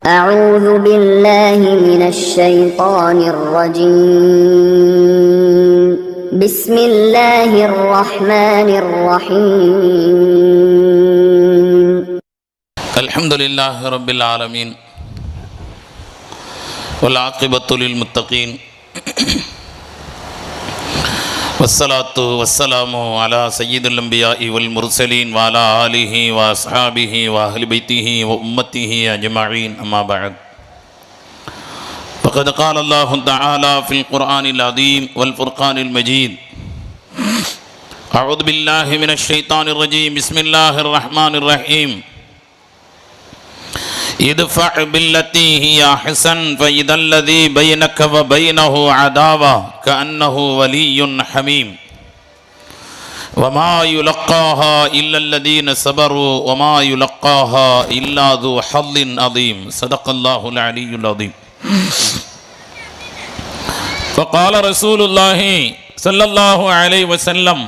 أعوذ بالله من الشيطان الرجيم بسم الله الرحمن الرحيم الحمد لله رب العالمين والعاقبة للمتقين والصلاة والسلام على سيد الأنبياء والمرسلين وعلى آله وأصحابه وأهل بيته وأمته أجمعين أما بعد فقد قال الله تعالى في القرآن العظيم والفرقان المجيد أعوذ بالله من الشيطان الرجيم بسم الله الرحمن الرحيم ادفع بالتي هي أحسن فإذا الذي بينك وبينه عداوة كأنه ولي حميم وما يلقاها إلا الذين صبروا وما يلقاها إلا ذو حظ عظيم صدق الله العلي العظيم. فقال رسول الله صلى الله عليه وسلم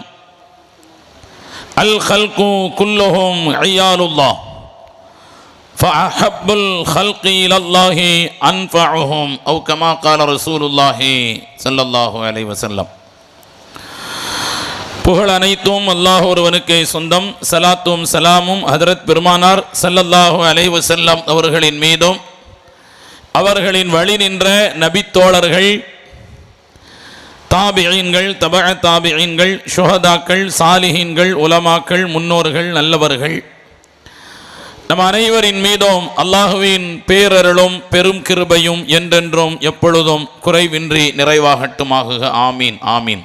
الخلق كلهم عيال الله فأحب الخلق إلى الله أنفعهم أو كما قال رسول الله صلى الله عليه وسلم. புகழ் அனைத்தும் அல்லாஹ் ஒருவனுக்கே சொந்தம். சலாத்தும் சலாமும் ஹதரத் பெருமானார் ஸல்லல்லாஹு அலைஹி வஸல்லம் அவர்களின் மீதும் அவர்களின் வழி நின்ற நபித்தோழர்கள், தாபிஈன்கள், தபஅ தாபிஈன்கள், ஷுஹதாக்கள், சாலிஹீன்கள், உலமாக்கள், முன்னோர்கள், நல்லவர்கள் நம் அனைவரின் மீதும் அல்லாஹுவின் பேரருளும் பெரும் கிருபையும் என்றென்றும் எப்பொழுதும் குறைவின்றி நிறைவாகட்டுமாக. ஆமீன் ஆமீன்.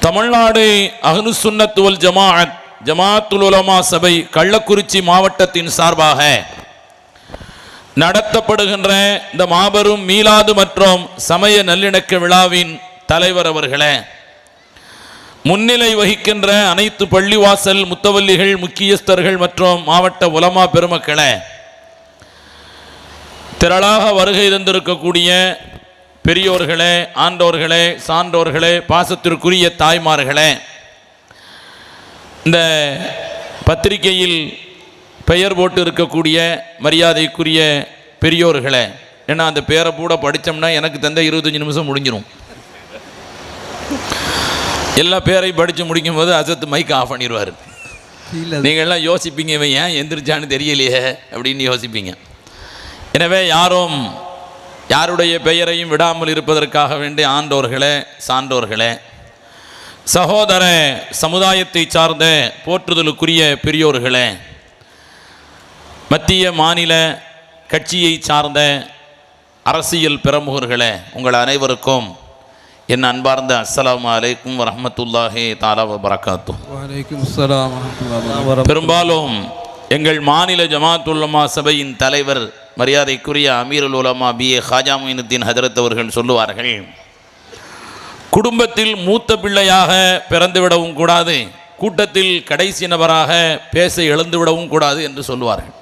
தமிழ்நாடு அஹ்லுஸ் சுன்னத் வல் ஜமாஅத் ஜமாஅத்துல் உலமா சபை கள்ளக்குறிச்சி மாவட்டத்தின் சார்பாக நடத்தப்படுகின்ற இந்த மாபெரும் மீலாது மற்றும் சமய நல்லிணக்க விழாவின் தலைவர் அவர்களே, முன்னிலை வகிக்கின்ற அனைத்து பள்ளிவாசல் முத்தவல்லிகள், முக்கியஸ்தர்கள் மற்றும் மாவட்ட உலமா பெருமக்களே, திரளாக வருகை தந்திருக்கக்கூடிய பெரியோர்களே, ஆண்டோர்களே, சான்றோர்களே, பாசத்திற்குரிய தாய்மார்களே, இந்த பத்திரிகையில் பெயர் போட்டு இருக்கக்கூடிய மரியாதைக்குரிய பெரியோர்களே, ஏன்னா அந்த பேரை கூட படித்தோம்னா எனக்கு தந்த 25 நிமிஷம் முடிஞ்சிடும். எல்லா பேரையும் படித்து முடிக்கும் போது அசத்து மைக் ஆஃப் பண்ணிடுவார். நீங்கள் எல்லாம் யோசிப்பீங்க, இவன் ஏன் எந்திரிச்சான்னு தெரியலையே அப்படின்னு யோசிப்பீங்க. எனவே யாருடைய பெயரையும் விடாமல் இருப்பதற்காக வேண்டிய ஆண்டோர்களே, சான்றோர்களே, சகோதர சமுதாயத்தை சார்ந்த போற்றுதலுக்குரிய பெரியோர்களே, மத்திய மாநில கட்சியை சார்ந்த அரசியல் பிரமுகர்களே, உங்கள் அனைவருக்கும் என் அன்பார்ந்த அஸ்ஸலாமு அலைக்கும் வரஹ்மத்துல்லாஹி தஆலா வபரகாத்துஹு. வலைக்கும் ஸலாம் வரஹ்மத்துல்லாஹி. பெரும்பாலும் எங்கள் மாநில ஜமாஅத்துல் உலமா சபையின் தலைவர் மரியாதைக்குரிய அமீருல் உலமா BA ஹாஜா மொயினுத்தீன் ஹஜரத் அவர்கள் சொல்லுவார்கள், குடும்பத்தில் மூத்த பிள்ளையாக பிறந்துவிடவும் கூடாது, கூட்டத்தில் கடைசி நபராக பேச எழுந்துவிடவும் கூடாது என்று சொல்லுவார்கள்.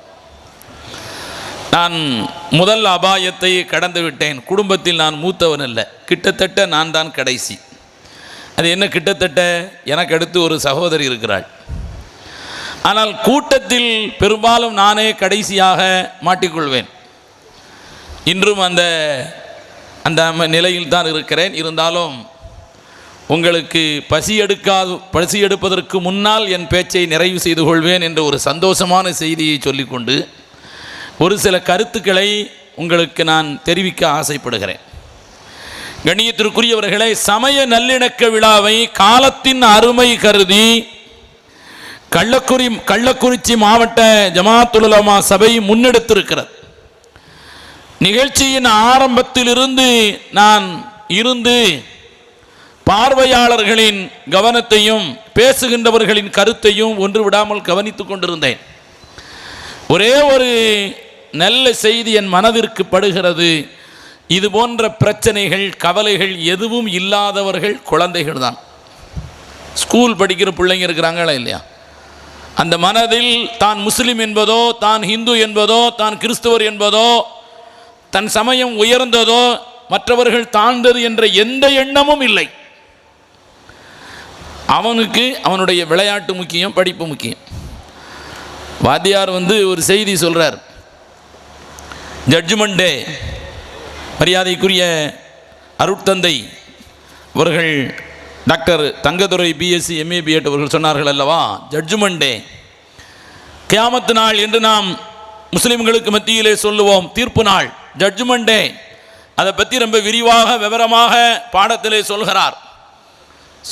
நான் முதல் அபாயத்தை கடந்து விட்டேன். குடும்பத்தில் நான் மூத்தவன் அல்ல, கிட்டத்தட்ட நான் தான் கடைசி. அது என்ன கிட்டத்தட்ட? எனக்கு அடுத்து ஒரு சகோதரி இருக்கிறாள். ஆனால் கூட்டத்தில் பெரும்பாலும் நானே கடைசியாக மாட்டிக்கொள்வேன். இன்றும் அந்த நிலையில் தான் இருக்கிறேன். இருந்தாலும் உங்களுக்கு பசி எடுப்பதற்கு முன்னால் என் பேச்சை நிறைவு செய்து கொள்வேன் என்ற ஒரு சந்தோஷமான செய்தியை சொல்லிக்கொண்டு ஒரு சில கருத்துக்களை உங்களுக்கு நான் தெரிவிக்க ஆசைப்படுகிறேன். கண்ணியத்திற்குரியவர்களே, சமய நல்லிணக்க விழாவை காலத்தின் அருமை கருதி கள்ளக்குறிச்சி மாவட்ட ஜமாஅத்துல் உலமா சபை முன்னெடுத்திருக்கிறது. நிகழ்ச்சியின் ஆரம்பத்திலிருந்து நான் இருந்து பார்வையாளர்களின் கவனத்தையும் பேசுகின்றவர்களின் கருத்தையும் ஒன்று விடாமல் கவனித்துக் கொண்டிருந்தேன். ஒரே ஒரு நல்ல செய்தி என் மனதிற்கு படுகிறது. இது போன்ற பிரச்சனைகள், கவலைகள் எதுவும் இல்லாதவர்கள் குழந்தைகள் தான். ஸ்கூல் படிக்கிற பிள்ளைங்க இருக்கிறாங்களா இல்லையா? அந்த மனதில் தான் முஸ்லிம் என்பதோ, தான் ஹிந்து என்பதோ, தான் கிறிஸ்தவர் என்பதோ, தன் சமயம் உயர்ந்ததோ, மற்றவர்கள் தாழ்ந்தது என்ற எந்த எண்ணமும் இல்லை. அவனுக்கு அவனுடைய விளையாட்டு முக்கியம், படிப்பு முக்கியம். வாத்தியார் ஒரு செய்தி சொல்கிறார், ஜட்ஜ்மெண்ட் டே. மரியாதைக்குரிய அருட்தந்தை அவர்கள் doctor Thangadurai BSc MA BEd அவர்கள் சொன்னார்கள் அல்லவா, ஜட்ஜ்மெண்ட் டே, கியாமத்து நாள் என்று நாம் முஸ்லிம்களுக்கு மத்தியிலே சொல்லுவோம். தீர்ப்பு நாள், ஜட்ஜ்மெண்ட் டே. அதை பற்றி ரொம்ப விரிவாக விவரமாக பாடத்திலே சொல்கிறார்.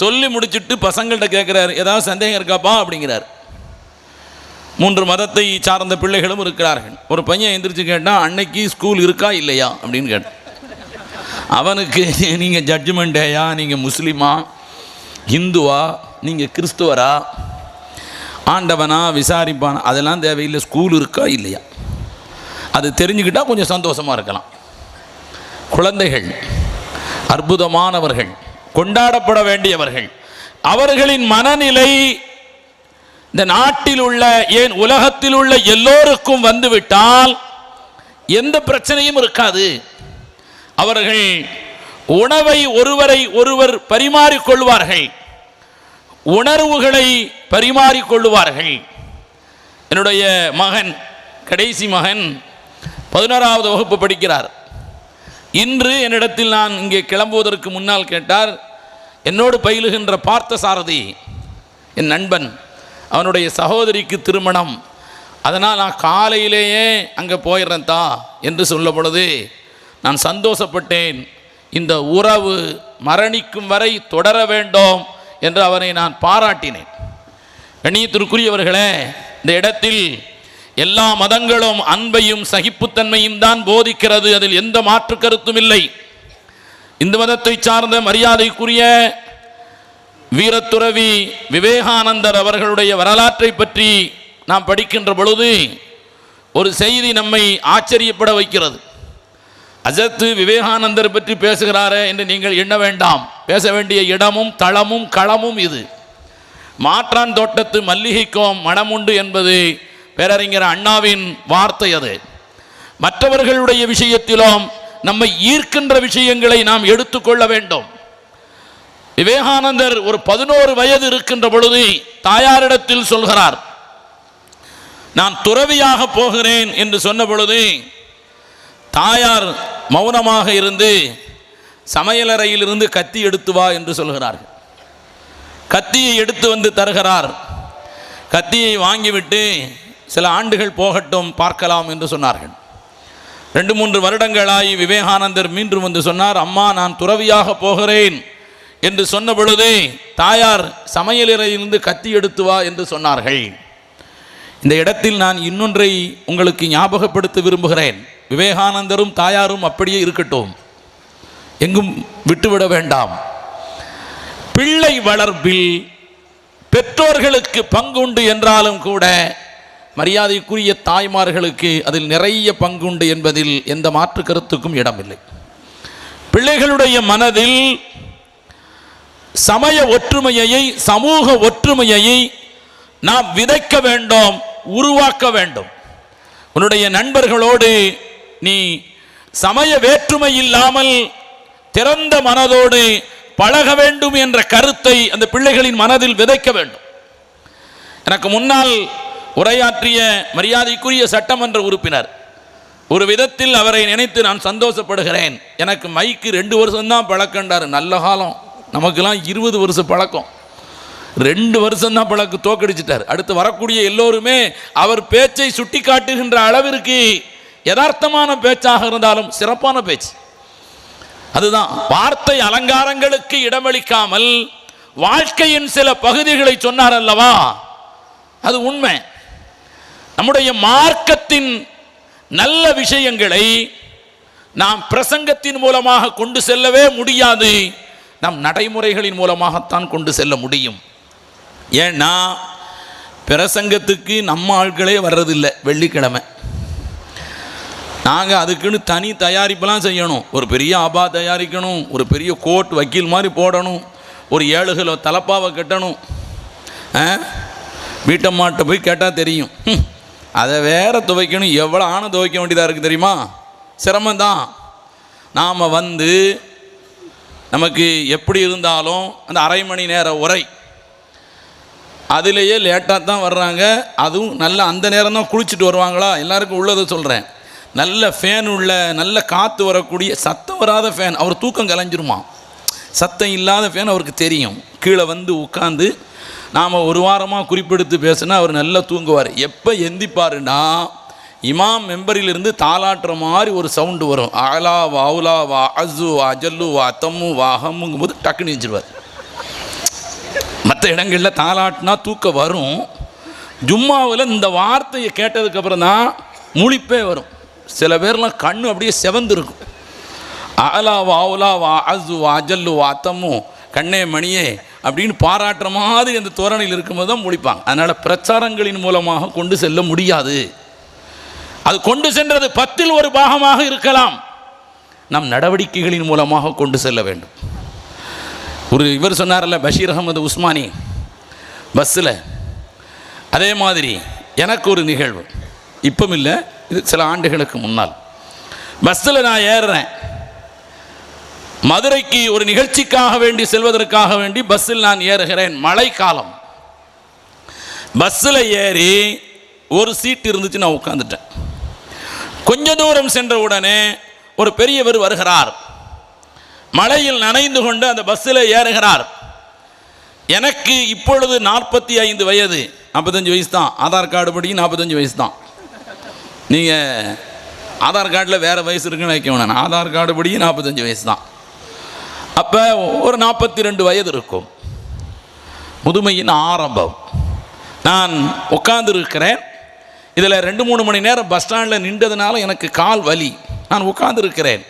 சொல்லி முடிச்சுட்டு பசங்கள்கிட்ட கேட்குறாரு, ஏதாவது சந்தேகம் இருக்காப்பா அப்படிங்கிறார். 3 மதத்தை சார்ந்த பிள்ளைகளும் இருக்கிறார்கள். ஒரு பையன் எந்திரிச்சு கேட்டால், அன்னைக்கு ஸ்கூல் இருக்கா இல்லையா அப்படின்னு கேட்டான். அவனுக்கு நீங்கள் ஜட்ஜ்மெண்ட் டேயா, நீங்கள் முஸ்லீமா, இந்துவா, நீங்கள் கிறிஸ்துவரா, ஆண்டவனா, விசாரிப்பானா, அதெல்லாம் தேவையில்லை, ஸ்கூல் இருக்கா இல்லையா, அது தெரிஞ்சுக்கிட்டால் கொஞ்சம் சந்தோஷமாக இருக்கலாம். குழந்தைகள் அற்புதமானவர்கள், கொண்டாடப்பட வேண்டியவர்கள். அவர்களின் மனநிலை இந்த நாட்டில் உள்ள, ஏன் உலகத்தில் உள்ள எல்லோருக்கும் வந்துவிட்டால் எந்த பிரச்சனையும் இருக்காது. அவர்கள் உணவை ஒருவரை ஒருவர் பரிமாறிக்கொள்வார்கள், உணர்வுகளை பரிமாறிக்கொள்வார்கள். என்னுடைய மகன், கடைசி மகன் 11வது வகுப்பு படிக்கிறார். இன்று என்னிடத்தில் நான் இங்கே கிளம்புவதற்கு முன்னால் கேட்டார், என்னோடு பயிலுகின்ற பார்த்த சாரதி என் நண்பன், அவனுடைய சகோதரிக்கு திருமணம், அதனால் நான் காலையிலேயே அங்கே போயிடுறேன் தா என்று சொல்ல பொழுது நான் சந்தோஷப்பட்டேன். இந்த உறவு மரணிக்கும் வரை தொடர வேண்டும் என்று அவரை நான் பாராட்டினேன். கண்ணியத்திற்குரியவர்களே, இந்த இடத்தில் எல்லா மதங்களும் அன்பையும் சகிப்புத்தன்மையும் தான் போதிக்கிறது, அதில் எந்த மாற்று கருத்தும் இல்லை. இந்த மதத்தை சார்ந்த மரியாதைக்குரிய வீரத்துறவி விவேகானந்தர் அவர்களுடைய வரலாற்றை பற்றி நாம் படிக்கின்ற பொழுது ஒரு செய்தி நம்மை ஆச்சரியப்பட வைக்கிறது. அஜத்து விவேகானந்தர் பற்றி பேசுகிறாரே என்று நீங்கள் எண்ண வேண்டாம். பேச வேண்டிய இடமும் தளமும் களமும் இது. மாற்றான் தோட்டத்து மல்லிகைக்கும் மனமுண்டு என்பது பேரறிஞர் அண்ணாவின் வார்த்தை. அது மற்றவர்களுடைய விஷயத்திலும் நம்மை ஈர்க்கின்ற விஷயங்களை நாம் எடுத்துக்கொள்ள வேண்டும். விவேகானந்தர் ஒரு 11 வயது இருக்கின்ற பொழுது தாயாரிடத்தில் சொல்கிறார், நான் துறவியாக போகிறேன் என்று சொன்ன பொழுது தாயார் மௌனமாக இருந்து சமையலறையில் இருந்து கத்தி எடுத்து வா என்று சொல்கிறார்கள். கத்தியை எடுத்து வந்து தருகிறார். கத்தியை வாங்கிவிட்டு சில ஆண்டுகள் போகட்டும், பார்க்கலாம் என்று சொன்னார்கள். 2-3 வருடங்களாய் விவேகானந்தர் மீண்டும் வந்து சொன்னார், அம்மா நான் துறவியாக போகிறேன் என்று சொன்ன பொழுது தாயார் சமையலறையிலிருந்து கத்தி எடுத்து வா என்று சொன்னார்கள். இந்த இடத்தில் நான் இன்னொன்றை உங்களுக்கு ஞாபகப்படுத்த விரும்புகிறேன். விவேகானந்தரும் தாயாரும் அப்படியே இருக்கட்டும், எங்கும் விட்டுவிட வேண்டாம். பிள்ளை வளர்ப்பில் பெற்றோர்களுக்கு பங்குண்டு என்றாலும் கூட மரியாதைக்குரிய தாய்மார்களுக்கு அதில் நிறைய பங்குண்டு என்பதில் எந்த மாற்று கருத்துக்கும் இடமில்லை. பிள்ளைகளுடைய மனதில் சமய ஒற்றுமையை, சமூக ஒற்றுமையை நாம் விதைக்க வேண்டும், உருவாக்க வேண்டும். உன்னுடைய நண்பர்களோடு நீ சமய வேற்றுமை இல்லாமல் திறந்த மனதோடு பழக வேண்டும் என்ற கருத்தை அந்த பிள்ளைகளின் மனதில் விதைக்க வேண்டும். எனக்கு முன்னால் உரையாற்றிய மரியாதைக்குரிய சட்டமன்ற உறுப்பினர், ஒரு விதத்தில் அவரை நினைத்து நான் சந்தோஷப்படுகிறேன். எனக்கு மைக்கு 2 வருஷம்தான் பழக்கண்டார். நல்ல காலம், நமக்கெல்லாம் 20 வருஷம் பழக்கம். 2 வருஷம்தான் பழக்கம், தோக்கடிச்சிட்டார். அடுத்து வரக்கூடிய எல்லோருமே அவர் பேச்சை சுட்டி காட்டுகின்ற அளவிற்கு யதார்த்தமான பேச்சாக இருந்தாலும் சிறப்பான பேச்சு. அதுதான் வார்த்தை அலங்காரங்களுக்கு இடமளிக்காமல் வாழ்க்கையின் சில பகுதிகளை சொன்னார் அல்லவா, அது உண்மை. நம்முடைய மார்க்கத்தின் நல்ல விஷயங்களை நாம் பிரசங்கத்தின் மூலமாக கொண்டு செல்லவே முடியாது, நம் நடைமுறைகளின் மூலமாகத்தான் கொண்டு செல்ல முடியும். ஏன்னா பிரசங்கத்துக்கு நம்ம ஆட்களே வர்றதில்லை. வெள்ளிக்கிழமை நாங்கள் அதுக்குன்னு தனி தயாரிப்பெல்லாம் செய்யணும். ஒரு பெரிய ஆபா தயாரிக்கணும், ஒரு பெரிய கோட் வக்கீல் மாதிரி போடணும், ஒரு 7 கிலோ தலப்பாவை கட்டணும். வீட்டம்மாட்ட போய் கேட்டால் தெரியும், அதை வேற துவைக்கணும். எவ்வளோ ஆணை துவைக்க வேண்டியதாக இருக்குது தெரியுமா? சிரமந்தான். நாம் வந்து நமக்கு எப்படி இருந்தாலும் அந்த அரை மணி நேர உரை அதிலேயே லேட்டாக தான் வர்றாங்க. அதுவும் நல்ல அந்த நேரம் தான் குளிச்சுட்டு வருவாங்களா, எல்லாருக்கும் உள்ளதை சொல்கிறேன். நல்ல ஃபேன் உள்ள நல்ல காற்று வரக்கூடிய சத்தம் வராத ஃபேன், அவர் தூக்கம் கலைஞ்சிருமா. சத்தம் இல்லாத ஃபேன் அவருக்கு தெரியும். கீழே வந்து உட்காந்து நாம் ஒரு வாரமாக குறிப்பெடுத்து பேசுனா அவர் நல்லா தூங்குவார். எப்போ எந்திப்பாருன்னா இமாம் மெம்பரிலிருந்து தாளாட்டுற மாதிரி ஒரு சவுண்டு வரும். ஆலா வா அவுலா வா அசு வா ஜல்லு வா தம்மு வா ஹம்முங்கும் போது டக்குன்னு வச்சுருவார். மற்ற இடங்களில் தாளாட்டினா தூக்கம் வரும். ஜும்மாவில் இந்த வார்த்தையை கேட்டதுக்கப்புறம் தான் முழிப்பே வரும். சில பேர்லாம் கண்ணு அப்படியே செவந்துருக்கும். ஆலா வா அவுலா வா அசு வா ஜல்லு வா தம்மு கண்ணே மணியே அப்படின்னு பாராட்டுற மாதிரி அந்த தோரணையில் இருக்கும்போது தான் முழிப்பாங்க. அதனால் பிரச்சாரங்களின் மூலமாக கொண்டு செல்ல முடியாது. அது கொண்டு சென்றது 10ல் 1 பாகமாக இருக்கலாம். நம் நடவடிக்கைகளின் மூலமாக கொண்டு செல்ல வேண்டும். ஒரு இவர் சொன்னார்ல பஷீர் அகமது உஸ்மானி பஸ்ஸில், அதே மாதிரி எனக்கு ஒரு நிகழ்வு, இப்போ இல்லை, இது சில ஆண்டுகளுக்கு முன்னால். பஸ்ஸில் நான் ஏறுறேன். மதுரைக்கு ஒரு நிகழ்ச்சிக்காக வேண்டி செல்வதற்காக வேண்டி பஸ்ஸில் நான் ஏறுகிறேன். மழைக்காலம். பஸ்ஸில் ஏறி ஒரு சீட் இருந்துச்சு, நான் உட்காந்துட்டேன். கொஞ்ச தூரம் சென்ற உடனே ஒரு பெரியவர் வருகிறார். மழையில் நனைந்து கொண்டு அந்த பஸ்ஸில் ஏறுகிறார். எனக்கு இப்பொழுது 45 வயது, 45 வயசு தான். ஆதார் கார்டு படி 45 வயசு தான். நீங்கள் ஆதார் கார்டில் வேறு வயசு இருக்குன்னு வைக்க வேணாம். ஆதார் கார்டு படி 45 வயசு தான். அப்போ ஒரு 42 வயது இருக்கும். முதுமையின் ஆரம்பம். நான் உட்கார்ந்து இருக்கிறேன். இதில் 2-3 மணி நேரம் பஸ் ஸ்டாண்டில் நின்றதுனால எனக்கு கால் வலி. நான் உட்கார்ந்து இருக்கிறேன்.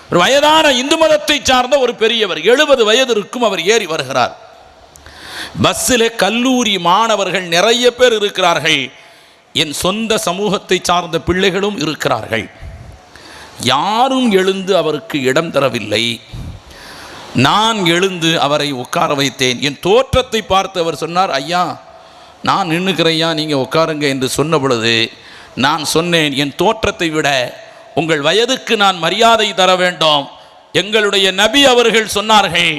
ஒரு வயதான இந்து மதத்தை சார்ந்த ஒரு பெரியவர், 70 வயது இருக்கும், அவர் ஏறி வருகிறார். பஸ்ஸில் கல்லூரி மாணவர்கள் நிறைய பேர் இருக்கிறார்கள். என் சொந்த சமூகத்தை சார்ந்த பிள்ளைகளும் இருக்கிறார்கள். யாரும் எழுந்து அவருக்கு இடம் தரவில்லை. நான் எழுந்து அவரை உட்கார வைத்தேன். என் தோற்றத்தை பார்த்து அவர் சொன்னார், ஐயா நான் நின்றுக்கிறையா, நீங்கள் உட்காருங்க என்று சொன்ன பொழுது நான் சொன்னேன், என் தோற்றத்தை விட உங்கள் வயதுக்கு நான் மரியாதை தர வேண்டும். எங்களுடைய நபி அவர்கள் சொன்னார்கள்,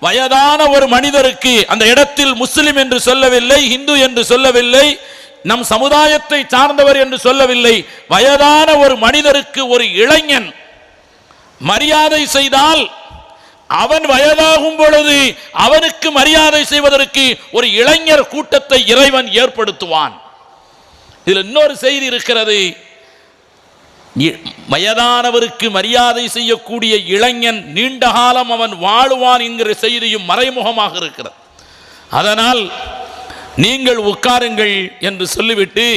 வயதான ஒரு மனிதருக்கு அந்த இடத்தில் முஸ்லிம் என்று சொல்லவில்லை, இந்து என்று சொல்லவில்லை, நம் சமுதாயத்தை சார்ந்தவர் என்று சொல்லவில்லை. வயதான ஒரு மனிதருக்கு ஒரு இளைஞன் மரியாதை செய்தால் அவன் வயதாகும் பொழுது அவனுக்கு மரியாதை செய்வதற்கு ஒரு இளைஞர் கூட்டத்தை இறைவன் ஏற்படுத்துவான். இதில் இன்னொரு செய்தி இருக்கிறது. வயதானவருக்கு மரியாதை செய்யக்கூடிய இளைஞன் நீண்ட காலம் அவன் வாழுவான் என்கிற செய்தியும் மறைமுகமாக இருக்கிறது. அதனால் நீங்கள் உட்காருங்கள் என்று சொல்லிவிட்டு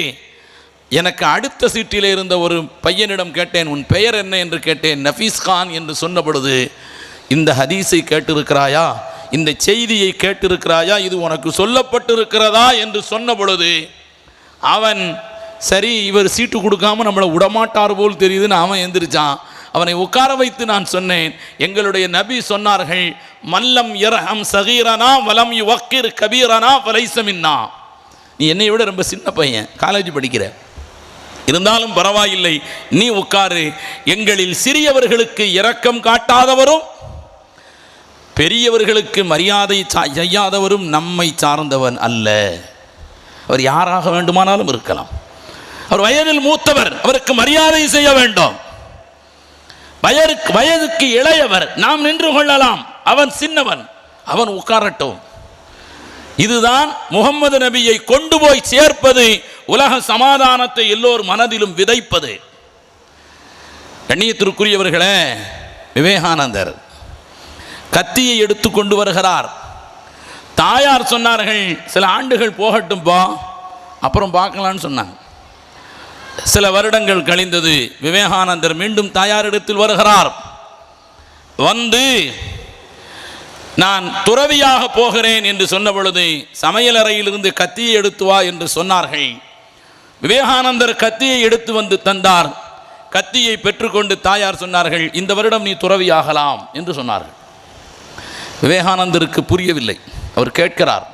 எனக்கு அடுத்த சீட்டில் இருந்த ஒரு பையனிடம் கேட்டேன், உன் பெயர் என்ன என்று கேட்டேன். நஃபீஸ் கான் என்று சொன்ன பொழுது, இந்த ஹதீஸை கேட்டிருக்கிறாயா, இந்த செய்தியை கேட்டிருக்கிறாயா, இது உனக்கு சொல்லப்பட்டிருக்கிறதா என்று சொன்ன பொழுது அவன் சரி இவர் சீட்டு கொடுக்காம நம்மளை விடமாட்டார் போல் தெரியுதுன்னு அவன் எந்திரிச்சான். அவனை உட்கார வைத்து நான் சொன்னேன், எங்களுடைய நபி சொன்னார்கள், மல்லம் யர்ஹம் சகீரனா வலம் யுவக்கிர் கபீரனா ஃபலைஸ மின்னா. நீ என்னை விட ரொம்ப சின்ன பையன், காலேஜ் படிக்கிற, இருந்தாலும் பரவாயில்லை, நீ உட்காரு. எங்களில் சிறியவர்களுக்கு இரக்கம் காட்டாதவரும் பெரியவர்களுக்கு மரியாதை செய்யாதவரும் நம்மை சார்ந்தவன் அல்ல. அவர் யாராக வேண்டுமானாலும் இருக்கலாம். அவர் வயதில் மூத்தவர், அவருக்கு மரியாதை செய்ய வேண்டும். வயதுக்கு இளையவர் நாம் நின்று கொள்ளலாம், அவன் சின்னவன், அவன் உட்காரட்டும். இதுதான் முகம்மது நபியை கொண்டு போய் சேர்ப்பது, உலக சமாதானத்தை எல்லோர் மனதிலும் விதைப்பது. கண்ணியத்திற்குரியவர்களே, விவேகானந்தர் கத்தியை எடுத்து கொண்டு வருகிறார். தாயார் சொன்னார்கள், சில ஆண்டுகள் போகட்டும்பா, அப்புறம் பார்க்கலான்னு சொன்னாங்க. சில வருடங்கள் கழிந்தது. விவேகானந்தர் மீண்டும் தாயாரிடத்தில் வருகிறார். வந்து நான் துறவியாக போகிறேன் என்று சொன்ன பொழுது சமையலறையிலிருந்து கத்தியை எடுத்து வா என்று சொன்னார்கள். விவேகானந்தர் கத்தியை எடுத்து வந்து தந்தார். கத்தியை பெற்றுக்கொண்டு தாயார் சொன்னார்கள், இந்த வருடம் நீ துறவியாகலாம் என்று சொன்னார்கள். விவேகானந்தருக்கு புரியவில்லை. அவர் கேட்கிறார்,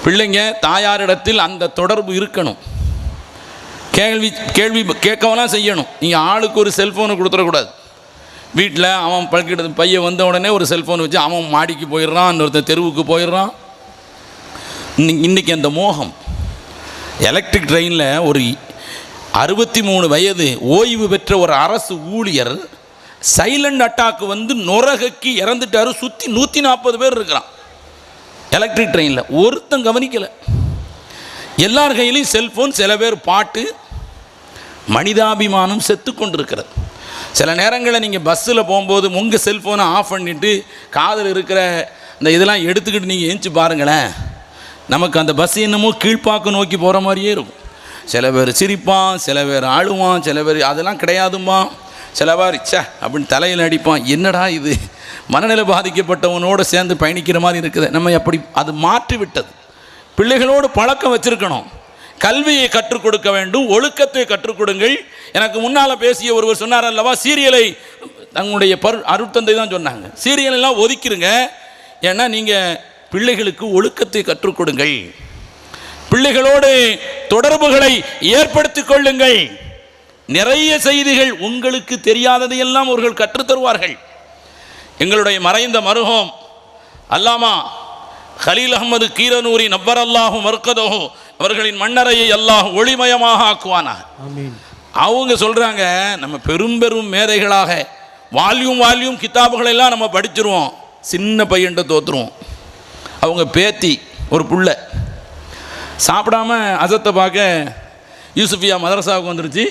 பிள்ளைங்க தாயாரிடத்தில் அந்த தொடர்பு இருக்கணும், கேள்வி கேட்கவெல்லாம் செய்யணும். நீங்கள் ஆளுக்கு ஒரு செல்ஃபோனை கொடுத்துடக்கூடாது. வீட்டில் அவன் பழக்கிட்டு பையன் வந்த உடனே ஒரு செல்ஃபோன் வச்சு அவன் மாடிக்கு போயிடுறான், இன்னொருத்தர் தெருவுக்கு போயிடுறான். இன்றைக்கி அந்த மோகம். எலக்ட்ரிக் ட்ரெயினில் ஒரு 63 வயது ஓய்வு பெற்ற ஒரு அரசு ஊழியர் சைலண்ட் அட்டாக்கு வந்து நுரகக்கி இறந்துட்டாரு. சுற்றி 140 பேர் இருக்கிறான் எலக்ட்ரிக் ட்ரெயினில். ஒருத்தன் கவனிக்கலை. எல்லார் கையிலையும் செல்ஃபோன், சில பேர் பாட்டு. மனிதாபிமானம் செத்து கொண்டிருக்கிறது. சில நேரங்களில் நீங்கள் பஸ்ஸில் போகும்போது உங்கள் செல்ஃபோனை ஆஃப் பண்ணிவிட்டு காதில் இருக்கிற இந்த இதெல்லாம் எடுத்துக்கிட்டு நீங்கள் ஏஞ்சி பாருங்களேன். நமக்கு அந்த பஸ் என்னமோ கீழ்ப்பாக்க நோக்கி போகிற மாதிரியே இருக்கும். சில பேர் சிரிப்பான், சில பேர் ஆளுவான், சில பேர் அதெல்லாம் கிடையாதுமா, சில பேர் அப்படின்னு தலையில் அடிப்பான். என்னடா இது, மனநிலை பாதிக்கப்பட்டவனோடு சேர்ந்து பயணிக்கிற மாதிரி இருக்குது. நம்ம அப்படி அது மாற்றி விட்டது. பிள்ளைகளோடு பழக்கம் வச்சுருக்கணும். கல்வியை கற்றுக் கொடுக்க வேண்டும், ஒழுக்கத்தை கற்றுக் கொடுங்கள். எனக்கு முன்னால் பேசிய ஒருவர் சொன்னார் அல்லவா, சீரியலை தங்களுடைய அருட்தந்தை தான் சொன்னாங்க, சீரியலெல்லாம் ஒதுக்கிடுங்க, ஏன்னா நீங்கள் பிள்ளைகளுக்கு ஒழுக்கத்தை கற்றுக் கொடுங்கள், பிள்ளைகளோடு தொடர்புகளை ஏற்படுத்திக் கொள்ளுங்கள். நிறைய செய்திகள் உங்களுக்கு தெரியாததையெல்லாம் அவர்கள் கற்றுத்தருவார்கள். எங்களுடைய மறைந்த மருகோம் அல்லாமா கலீல் அஹ்மது கீரனூரி நப்பர் அல்லாஹு மர்கதோஹு அவர்களின் மண்ணறையை அல்லாஹ் ஒளிமயமாக ஆக்குவானாக. அவங்க சொல்கிறாங்க, நம்ம பெரும் பெரும் மேதைகளாக வால்யூம் கிதாபுகளை எல்லாம் நம்ம படிச்சிருவோம், சின்ன பையன்ட்ட தோற்றுருவோம். அவங்க பேத்தி ஒரு புள்ள சாப்பிடாம அசத்தை பார்க்க யூசுஃபியா மதரசாவுக்கு வந்துருச்சு.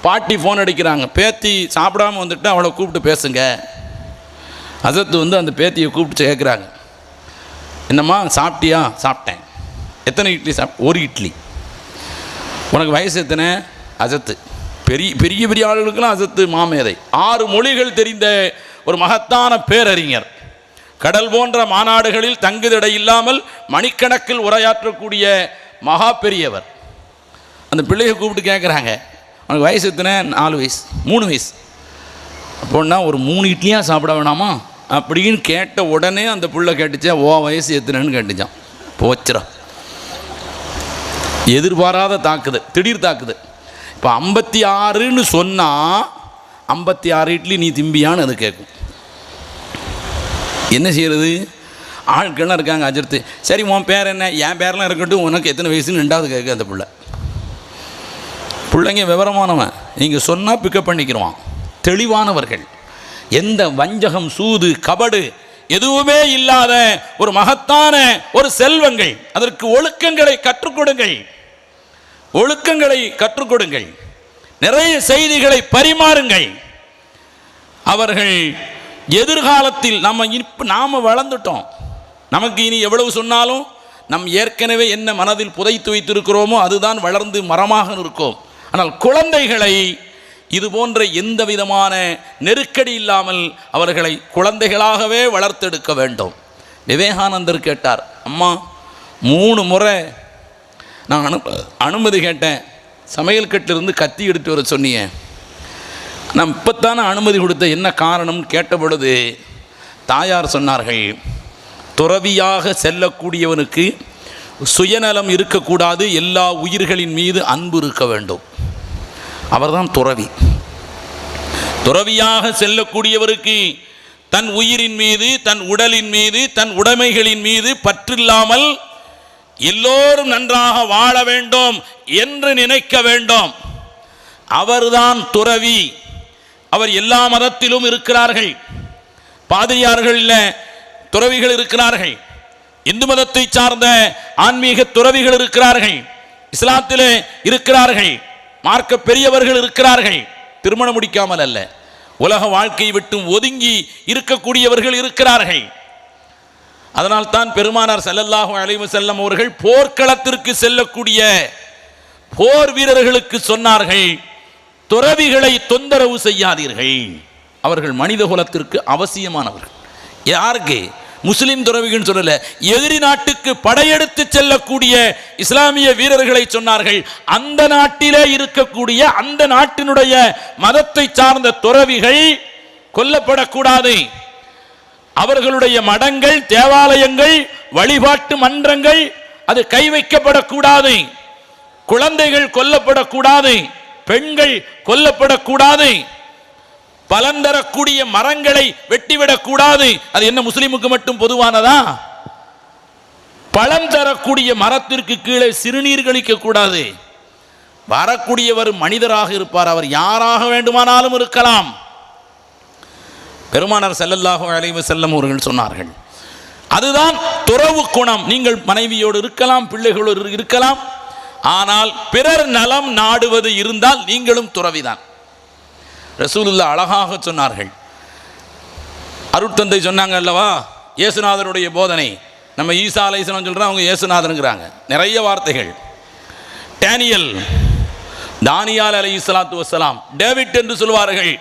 பாட்டி ஃபோன் அடிக்கிறாங்க, பேத்தி சாப்பிடாமல் வந்துட்டு அவளை கூப்பிட்டு பேசுங்க. அசத்து வந்து அந்த பேத்தியை கூப்பிட்டு கேட்குறாங்க, என்னம்மா சாப்பிட்டியா? சாப்பிட்டேன். எத்தனை இட்லி ஒரு இட்லி. உனக்கு வயசு எத்தனை? அசத்து. பெரிய பெரிய பெரிய ஆளுகளுக்கெல்லாம் அசத்து மாமேதை. 6 மொழிகள் தெரிந்த ஒரு மகத்தான பேரறிஞர். கடல் போன்ற மாநாடுகளில் தங்குதடை இல்லாமல் மணிக்கணக்கில் உரையாற்றக்கூடிய மகா பெரியவர். அந்த பிள்ளையை கூப்பிட்டு கேட்குறாங்க, உனக்கு வயசு எத்தனை? 4 வயசு 3 வயசு. அப்போன்னா ஒரு 3 இட்லியாக சாப்பிட வேணாமா அப்படின்னு கேட்ட உடனே அந்த பிள்ளை கேட்டுச்சா, ஓ வயசு எத்தனைன்னு கேட்டுச்சான். போச்சுரா, எதிர்பாராத தாக்குது, திடீர் தாக்குது. இப்போ 56ன்னு சொன்னால் 56 இட்லி நீ திம்பியான்னு அது கேட்கும். என்ன செய்கிறது? ஆட்கள்லாம் இருக்காங்க அஜர்த்து. சரி உன் பேர் என்ன? என் பேரெலாம் இருக்கட்டும், உனக்கு எத்தனை வயசுன்னு 2வது கேட்க அந்த பிள்ளைங்க விவரமானவன், நீங்கள் சொன்னால் பிக்கப் பண்ணிக்கிறவான். தெளிவானவர்கள். எந்த வஞ்சகம், சூது, கபடு எதுவுமே இல்லாத ஒரு மகத்தான ஒரு செல்வங்கள். அதற்கு ஒழுக்கங்களை கற்றுக் கொடுங்கள், ஒழுக்கங்களை கற்றுக் கொடுங்கள். நிறைய செய்திகளை பரிமாறுங்கள். அவர்கள் எதிர்காலத்தில் நாம் வளர்ந்துட்டோம். நமக்கு இனி எவ்வளவு சொன்னாலும் நம் ஏற்கனவே என்ன மனதில் புதைத்து வைத்திருக்கிறோமோ அதுதான் வளர்ந்து மரமாக நிற்கும். ஆனால் குழந்தைகளை இது போன்ற எந்த விதமான நெருக்கடி இல்லாமல் அவர்களை குழந்தைகளாகவே வளர்த்தெடுக்க வேண்டும். விவேகானந்தர் கேட்டார், அம்மா 3 முறை நான் அனுமதி கேட்டேன், சமையல் கட்டிலிருந்து கத்தி எடுத்து வர சொன்னீங்க, நான் இப்போத்தானே அனுமதி கொடுத்த, என்ன காரணம்னு கேட்ட பொழுது தாயார் சொன்னார்கள், துறவியாக செல்லக்கூடியவனுக்கு சுயநலம் இருக்கக்கூடாது, எல்லா உயிர்களின் மீது அன்பு இருக்க வேண்டும். அவர்தான் துறவி. துறவியாக செல்லக்கூடியவருக்கு தன் உயிரின் மீது, தன் உடலின் மீது, தன் உடைமைகளின் மீது பற்றில்லாமல் எல்லோரும் நன்றாக வாழ வேண்டும் என்று நினைக்க வேண்டும். அவர்தான் துறவி. அவர் எல்லா மதத்திலும் இருக்கிறார்கள். பாதிரியார்கள் இல்லை, துறவிகள் இருக்கிறார்கள். இந்து மதத்தை சார்ந்த ஆன்மீக துறவிகள் இருக்கிறார்கள். இஸ்லாத்திலே இருக்கிறார்கள். மார்க்க பெரியவர்கள் இருக்கிறார்கள். திருமணம் முடிக்காமல் அல்ல, உலக வாழ்க்கையை விட்டு ஒதுங்கி இருக்கக்கூடியவர்கள் இருக்கிறார்கள். அதனால் தான் பெருமானார் ஸல்லல்லாஹு அலைஹி வஸல்லம் அவர்கள் போர்க்களத்திற்கு செல்லக்கூடிய போர் வீரர்களுக்கு சொன்னார்கள், துறவிகளை தொந்தரவு செய்யாதீர்கள். அவர்கள் மனித குலத்திற்கு அவசியமானவர்கள். யாருக்கு? முஸ்லிம் துறவிகள் சொல்லல, எதிரி நாட்டுக்கு படையெடுத்து செல்லக்கூடிய இஸ்லாமிய வீரர்களை சொன்னார்கள். அந்த நாட்டிலே இருக்கக்கூடிய அந்த நாட்டினுடைய மதத்தை சார்ந்த துறவிகள் கொல்லப்படக்கூடாது. அவர்களுடைய மடங்கள், தேவாலயங்கள், வழிபாட்டு மன்றங்கள் அது கை வைக்கப்படக்கூடாது. குழந்தைகள் கொல்லப்படக்கூடாது, பெண்கள் கொல்லப்படக்கூடாது, பலன் தரக்கூடிய மரங்களை வெட்டிவிடக்கூடாது. அது என்ன முஸ்லிமுக்கு மட்டும் பொதுவானதா? பலன் தரக்கூடிய மரத்திற்கு கீழே சிறுநீர் கழிக்க கூடாது. வரக்கூடியவர் மனிதராக இருப்பார், அவர் யாராக வேண்டுமானாலும் இருக்கலாம். பெருமானார் ஸல்லல்லாஹு அலைஹி வஸல்லம் அவர்கள் சொன்னார்கள், அதுதான் துறவு குணம். நீங்கள் மனைவியோடு இருக்கலாம், பிள்ளைகளோடு இருக்கலாம், ஆனால் பிறர் நலம் நாடுவது இருந்தால் நீங்களும் துறவிதான். ரசூலுல்லாஹ் அழகாக சொன்னார்கள். அருட்தந்தை சொன்னாங்க அல்லவா, இயேசுநாதருடைய போதனை. நம்ம ஈசா அலைஹிஸ்ஸலாம் சொல்கிறோம், அவங்க இயேசுநாதனுங்கிறாங்க. நிறைய வார்த்தைகள். டேனியல், தானியால் அலைஹிஸ்ஸலாத்து வஸ்ஸலாம், டேவிட் என்று சொல்வார்கள்,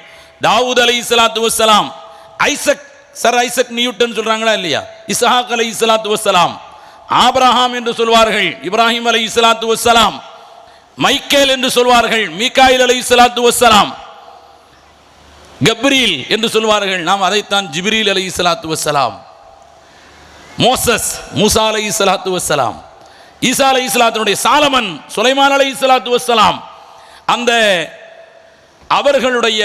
தாவூத் அலைஹிஸ்ஸலாத்து வஸ்ஸலாம், ஐசக், சர் ஐசக் நியூட்டன் சொல்கிறாங்களா இல்லையா, இஸ்ஹாக் அலைஹிஸ்ஸலாத்து வஸ்ஸலாம், ஆபிரகாம் என்று சொல்வார்கள், இப்ராஹிம் அலைஹிஸ்ஸலாத்து வஸ்ஸலாம், மைக்கேல் என்று சொல்வார்கள், மீகாயில் அலைஹிஸ்ஸலாத்து வஸ்ஸலாம், கப்ரீல் என்று சொல்வார்கள், நாம் அதைத்தான் ஜிப்ரீல் அலைஹிஸ்ஸலாத்து வஸ்ஸலாம், மோசஸ், மூசா அலைஹிஸ்ஸலாத்து வஸ்ஸலாம், ஈசா அலைஹிஸ்ஸலாத்துடைய சாலமன், சுலைமான் அலைஹிஸ்ஸலாத்து வஸ்ஸலாம், அந்த அவர்களுடைய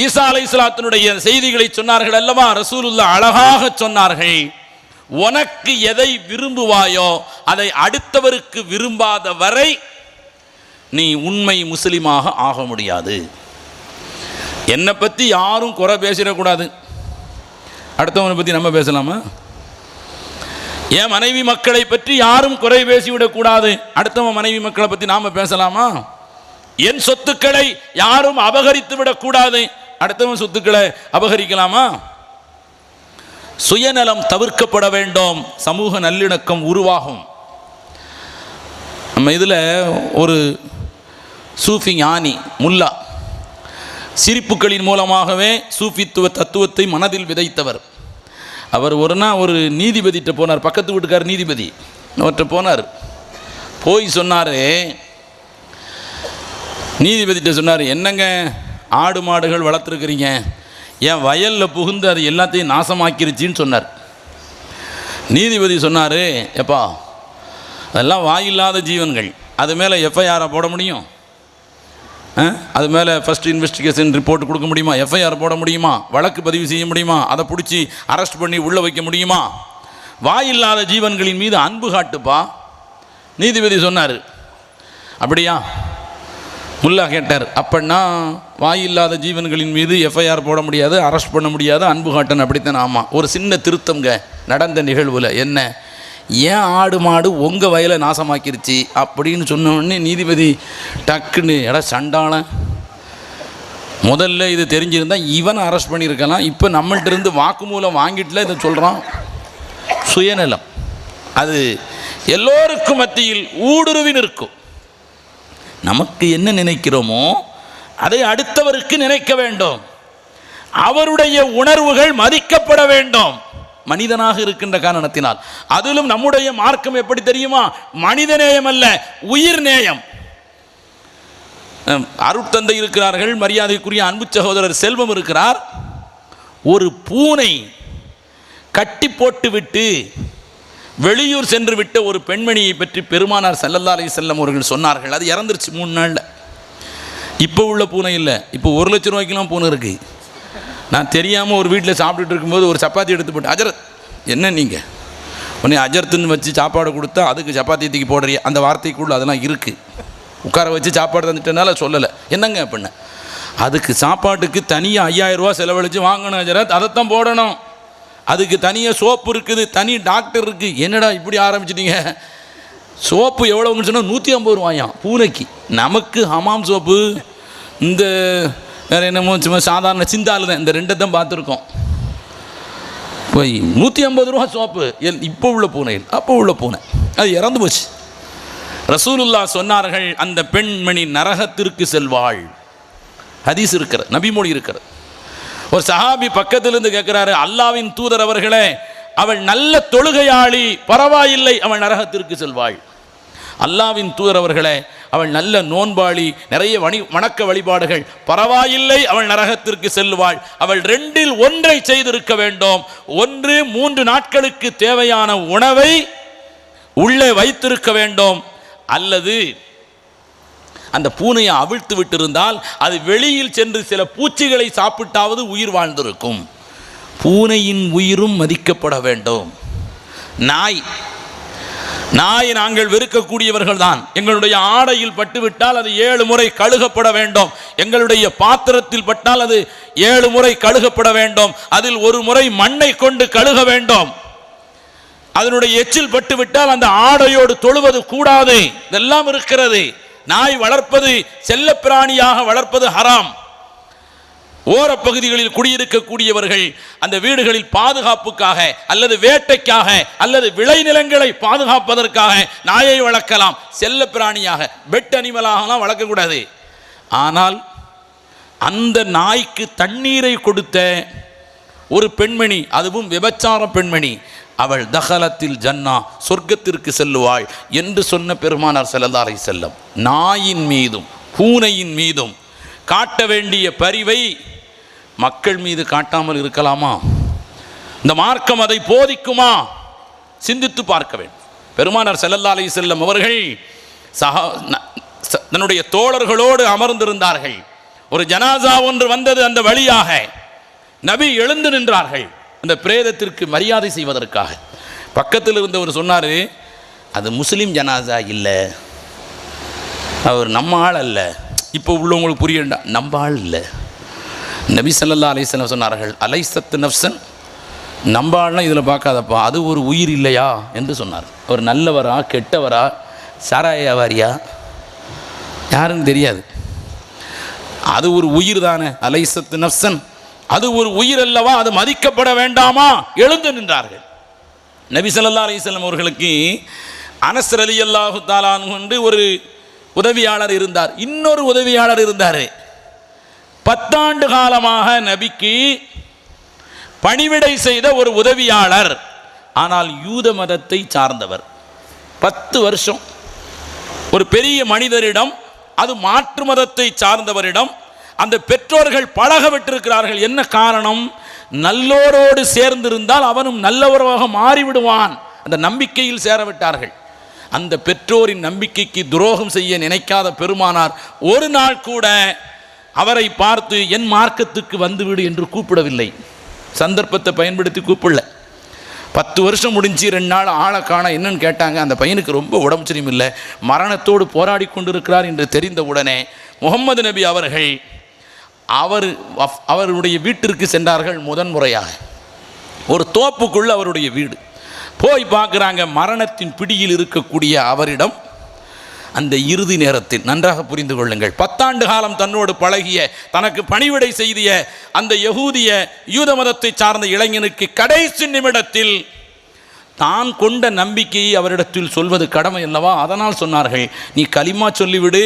ஈசா அலைஹிஸ்ஸலாத்தினுடைய செய்திகளை சொன்னார்கள் அல்லவா. ரசூலுல்லாஹ் அழகாக சொன்னார்கள், உனக்கு எதை விரும்புவாயோ அதை அடுத்தவருக்கு விரும்பாத வரை நீ உண்மை முஸ்லிமாக ஆக முடியாது. என்னை பற்றி யாரும் குறை பேசிடக்கூடாது. அடுத்தவனை பற்றி நம்ம பேசலாமா? என் மனைவி மக்களை பற்றி யாரும் குறை பேசிவிடக்கூடாது. அடுத்தவன் மனைவி மக்களை பற்றி நாம் பேசலாமா? என் சொத்துக்களை யாரும் அபகரித்து விடக்கூடாது. அடுத்தவன் சொத்துக்களை அபகரிக்கலாமா? சுயநலம் தவிர்க்கப்பட வேண்டும், சமூக நல்லிணக்கம் உருவாகும். நம்ம இதில் ஒரு சூஃபி ஞானி முல்லா சிரிப்புகளின் மூலமாகவே சூஃபித்துவ தத்துவத்தை மனதில் விதைத்தவர். அவர் ஒரு நாள் ஒரு நீதிபதிகிட்ட போனார், பக்கத்து வீட்டுக்கார் நீதிபதி அவர்கிட்ட போனார். போய் சொன்னார், நீதிபதிகிட்ட சொன்னார், என்னங்க ஆடு மாடுகள் வளர்த்துருக்குறீங்க, என் வயலில் புகுந்து அது எல்லாத்தையும் நாசமாக்கிருச்சின்னு சொன்னார். நீதிபதி சொன்னார், எப்பா அதெல்லாம் வாயில்லாத ஜீவன்கள், அது மேலே எஃப்ஐஆரை போட முடியும்? அது மேலே ஃபஸ்ட் இன்வெஸ்டிகேஷன் ரிப்போர்ட் கொடுக்க முடியுமா? எஃப்ஐஆர் போட முடியுமா? வழக்கு பதிவு செய்ய முடியுமா? அதை பிடிச்சி அரெஸ்ட் பண்ணி உள்ளே வைக்க முடியுமா? வாயில்லாத ஜீவன்களின் மீது அன்பு காட்டுப்பா. நீதிபதி சொன்னார். அப்படியா? முல்லா கேட்டார், அப்படின்னா வாயில்லாத ஜீவன்களின் மீது எஃப்ஐஆர் போட முடியாது, அரெஸ்ட் பண்ண முடியாது, அன்பு காட்டணும், அப்படித்தான்? ஆமாம். ஒரு சின்ன திருத்தங்க நடந்த நிகழ்வில். என்ன? ஏன் ஆடு மாடு உங்கள் வயலை நாசமாக்கிருச்சு அப்படின்னு சொன்னோடனே நீதிபதி டக்குன்னு, எடா சண்டாளன், முதல்ல இது தெரிஞ்சிருந்தால் இவனை அரெஸ்ட் பண்ணியிருக்கலாம், இப்போ நம்மள்ட்ட இருந்து வாக்குமூலம் வாங்கிட்டுல இதை சொல்கிறான். சுயநலம் அது எல்லோருக்கும் மத்தியில் ஊடுருவி நிற்கும். நமக்கு என்ன நினைக்கிறோமோ அதை அடுத்தவருக்கு நினைக்க வேண்டும். அவருடைய உணர்வுகள் மதிக்கப்பட வேண்டும், மனிதனாக இருக்கின்ற காரணத்தினால். அதிலும் நம்முடைய மார்க்கம் எப்படி தெரியுமா? மனிதநேயம் அல்ல, உயிர் நேயம். அருட்தந்தை இருக்கிறார்கள், மரியாதைக்குரிய அன்பு சகோதரர் செல்வம் இருக்கிறார். ஒரு பூனை கட்டி போட்டு விட்டு வெளியூர் சென்று விட்ட ஒரு பெண்மணியை பற்றி பெருமானார் ஸல்லல்லாஹு அலைஹி வஸல்லம் அவர்கள் சொன்னார்கள். அது இறந்துருச்சு 3 நாளில். இப்போ உள்ள பூனை இல்லை, இப்போ 1 லட்சம் ரூபாய்க்கெல்லாம் பூனை இருக்குது. நான் தெரியாமல் ஒரு வீட்டில் சாப்பிட்டுட்டு இருக்கும்போது ஒரு சப்பாத்தி எடுத்து போட்டு, அஜரத் என்ன நீங்கள் உடனே அஜரத்துன்னு வச்சு சாப்பாடு கொடுத்தா அதுக்கு சப்பாத்தி தூக்கி போடுறிய, அந்த வார்த்தைக்குள்ள அதெல்லாம் இருக்குது. உட்கார வச்சு சாப்பாடு தந்துட்டனால சொல்லலை. என்னங்க அப்படின்னா, அதுக்கு சாப்பாட்டுக்கு தனியாக 5000 ரூபா செலவழித்து வாங்கணும் அஜரத், அதைத்தான் போடணும். அதுக்கு தனியாக சோப்பு இருக்குது, தனி டாக்டர் இருக்குது. என்னடா இப்படி ஆரம்பிச்சிட்டீங்க? சோப்பு எவ்வளோன்னு சொன்னால் 150 ரூபாயாம் பூனைக்கு. நமக்கு ஹமாம் சோப்பு இந்த வேறு என்னமோ சும்மா சாதாரண சிந்தாலு தான், இந்த 2 தான் பார்த்துருக்கோம். போய் 150 ரூபா சோப்பு. இப்போ உள்ள பூனை, அப்போ உள்ள பூனை அது இறந்து போச்சு. ரசூலுல்லாஹ் சொன்னார்கள், அந்த பெண்மணி நரகத்திற்கு செல்வாள். ஹதீஸ் இருக்கிற, நபிமொழி இருக்கிற. ஒரு சஹாபி பக்கத்திலிருந்து கேட்கிறாரு, அல்லாவின் தூதர் அவர்களே, அவள் நல்ல தொழுகையாளி, பரவாயில்லை, அவள் நரகத்திற்கு செல்வாள். அல்லாவின் தூதர் அவர்களே, அவள் நல்ல நோன்பாளி, நிறைய வணக்க வழிபாடுகள், பரவாயில்லை, அவள் நரகத்திற்கு செல்வாள். அவள் 2இல் 1 செய்திருக்க வேண்டும். 1 3 நாட்களுக்கு தேவையான உணவை உள்ளே வைத்திருக்க வேண்டும், அல்லது அந்த பூனையை அவிழ்த்து விட்டிருந்தால் அது வெளியில் சென்று சில பூச்சிகளை சாப்பிட்டாவது உயிர் வாழ்ந்திருக்கும். பூனையின் உயிரும் மதிக்கப்பட வேண்டும். நாய் நாயை நாங்கள் வெறுக்கக்கூடியவர்கள் தான். எங்களுடைய ஆடையில் பட்டுவிட்டால் அது 7 முறை கழுகப்பட வேண்டும். எங்களுடைய பாத்திரத்தில் பட்டால் அது 7 முறை கழுகப்பட வேண்டும். அதில் 1 முறை மண்ணை கொண்டு கழுக வேண்டும். அதனுடைய எச்சில் பட்டுவிட்டால் அந்த ஆடையோடு தொழுவது கூடாது. இதெல்லாம் இருக்கிறது. நாய் வளர்ப்பது, செல்ல பிராணியாக வளர்ப்பது ஹராம். ஓரப்பகுதிகளில் குடியிருக்கக்கூடியவர்கள் அந்த வீடுகளில் பாதுகாப்புக்காக அல்லது வேட்டைக்காக அல்லது விளைநிலங்களை பாதுகாப்பதற்காக நாயை வளர்க்கலாம். செல்ல பிராணியாக பெட் அனிமலாகலாம் வளர்க்கக்கூடாது. ஆனால் அந்த நாய்க்கு தண்ணீரை கொடுத்த ஒரு பெண்மணி, அதுவும் விபச்சார பெண்மணி, அவள் தகலத்தில் ஜன்னா, சொர்க்கத்திற்கு செல்லுவாள் என்று சொன்ன பெருமானார் ஸல்லல்லாஹு அலைஹி வஸல்லம் நாயின் மீதும் பூனையின் மீதும் காட்ட வேண்டிய பரிவை மக்கள் மீது காட்டாமல் இருக்கலாமா? இந்த மார்க்கம் அதை போதிக்குமா? சிந்தித்து பார்க்க வேண்டும். பெருமானார் ஸல்லல்லாஹு அலைஹி வஸல்லம் அவர்கள் தன்னுடைய தோழர்களோடு அமர்ந்திருந்தார்கள். ஒரு ஜனாசா ஒன்று வந்தது. அந்த வழியாக நபி எழுந்து நின்றார்கள் அந்த பிரேதத்திற்கு மரியாதை செய்வதற்காக. பக்கத்தில் இருந்தவர் சொன்னார், அது முஸ்லீம் ஜனாசா இல்லை, அவர் நம்ம ஆள் அல்ல. இப்போ உள்ளவங்களுக்கு புரியண்டா, நம்ம ஆள் இல்லை. நபி ஸல்லல்லாஹு அலைஹி வஸல்லம் சொன்னார்கள், அலைஸத் நஃப்ஸன், நம்ம ஆள்லாம் இதில் பார்க்காதப்பா, அது ஒரு உயிர் இல்லையா என்று சொன்னார். அவர் நல்லவரா கெட்டவரா சாராயாவாரியா யாருன்னு தெரியாது. அது ஒரு உயிர் தானே, அலைஸத் நஃப்ஸன், அது ஒரு உயிர் அல்லவா, அது மதிக்கப்பட வேண்டாமா? எழுந்து நின்றார்கள். நபி ஸல்லல்லாஹு அலைஹி வஸல்லம் அவர்களுக்கு அனஸ் ரலியல்லாஹு தஆலா அன்ஹு ஒரு உதவியாளர் இருந்தார். இன்னொரு உதவியாளர் இருந்தார். 10 ஆண்டு காலமாக நபிக்கு பணிவிடை செய்த ஒரு உதவியாளர். ஆனால் யூத மதத்தை சார்ந்தவர். 10 வருஷம் ஒரு பெரிய மனிதரிடம், அது மாற்று மதத்தை சார்ந்தவரிடம் அந்த பெற்றோர்கள் பழக விட்டிருக்கிறார்கள். என்ன காரணம்? நல்லோரோடு சேர்ந்திருந்தால் அவனும் நல்லவராக மாறிவிடுவான். அந்த நம்பிக்கையில் சேரவிட்டார்கள். அந்த பெற்றோரின் நம்பிக்கைக்கு துரோகம் செய்ய நினைக்காத பெருமானார் ஒரு நாள் கூட அவரை பார்த்து என் மார்க்கத்துக்கு வந்துவிடு என்று கூப்பிடவில்லை. சந்தர்ப்பத்தை பயன்படுத்தி கூப்பிடல. 10 வருஷம் முடிஞ்சு 2 நாள் ஆளை காண என்னன்னு கேட்டாங்க. அந்த பையனுக்கு ரொம்ப உடம்பு சரியில்லை, மரணத்தோடு போராடி கொண்டிருக்கிறார் என்று தெரிந்தவுடனே முகமது நபி அவர்கள் அவருடைய வீட்டிற்கு சென்றார்கள். முதன்முறையாக ஒரு தோப்புக்குள்ள அவருடைய வீடு. போய் பார்க்குறாங்க, மரணத்தின் பிடியில் இருக்கக்கூடிய அவரிடம் அந்த இறுதி நேரத்தில், நன்றாக புரிந்து கொள்ளுங்கள், 10 ஆண்டு காலம் தன்னோடு பழகிய, தனக்கு பணிவிடை செய்திய அந்த யகூதிய யூத மதத்தை சார்ந்த இளைஞனுக்கு கடைசி நிமிடத்தில் தான் கொண்ட நம்பிக்கையை அவரிடத்தில் சொல்வது கடமை அல்லவா? அதனால் சொன்னார்கள், நீ கலிமா சொல்லிவிடு,